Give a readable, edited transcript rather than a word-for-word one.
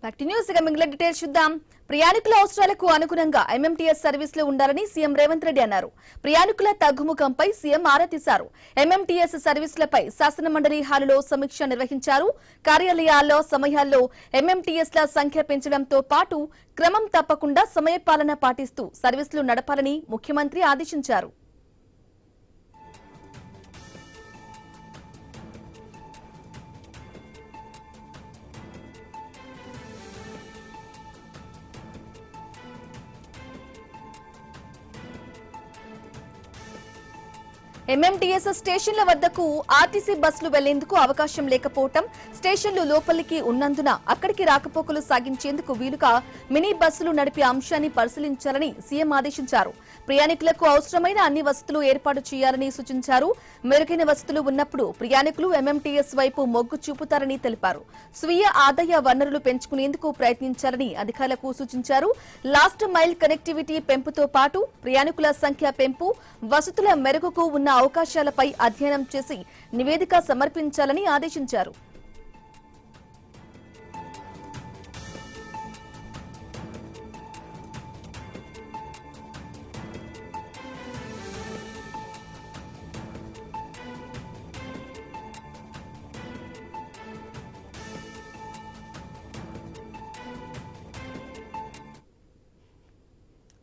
Back to news. ఇక మిగిలిన details చూద్దాం. ప్రయాణికుల అవసరాలకు అనుగుణంగా ఎంఎంటీఎస్ సర్వీసులు ఉండాలని సీఎం రేవంత్ రెడ్డి అన్నారు. ప్రయాణికుల తగ్గుముఖంపై సీఎం ఆరా తీశారు. ఎంఎంటీఎస్ సర్వీసులపై శాసనమండలి హాలులో సమీక్ష నిర్వహించారు. కార్యాలయాల్లో సమయాల్లో ఎంఎంటీఎస్ల సంఖ్య పెంచడంతో పాటు క్రమం తప్పకుండా సమయపాలన పాటిస్తూ సర్వీసులు నడపాలని ముఖ్యమంత్రి ఆదేశించారు. ఎంఎంటీఎస్ స్టేషన్ల వద్దకు ఆర్టీసీ బస్సులు వెళ్లేందుకు అవకాశం లేకపోవడం, స్టేషన్లు లోపలికి ఉన్నందున అక్కడికి రాకపోకలు సాగించేందుకు వీలుగా మినీ బస్సులు నడిపే అంశాన్ని పరిశీలించాలని సీఎం ఆదేశించారు. ప్రయాణికులకు అవసరమైన అన్ని వసతులు ఏర్పాటు చేయాలని సూచించారు. మెరుగైన వసతులు ఉన్నప్పుడు ప్రయాణికులు ఎంఎంటీఎస్ వైపు మొగ్గు చూపుతారని తెలిపారు. స్వీయ ఆదాయ వనరులు పెంచుకునేందుకు ప్రయత్నించాలని అధికారులకు సూచించారు. లాస్ట్ మైల్ కనెక్టివిటీ పెంపుతో పాటు ప్రయాణికుల సంఖ్య పెంపు, వసతుల మెరుగుకు ఉన్న అవకాశాలపై అధ్యయనం చేసి నివేదిక సమర్పించాలని ఆదేశించారు.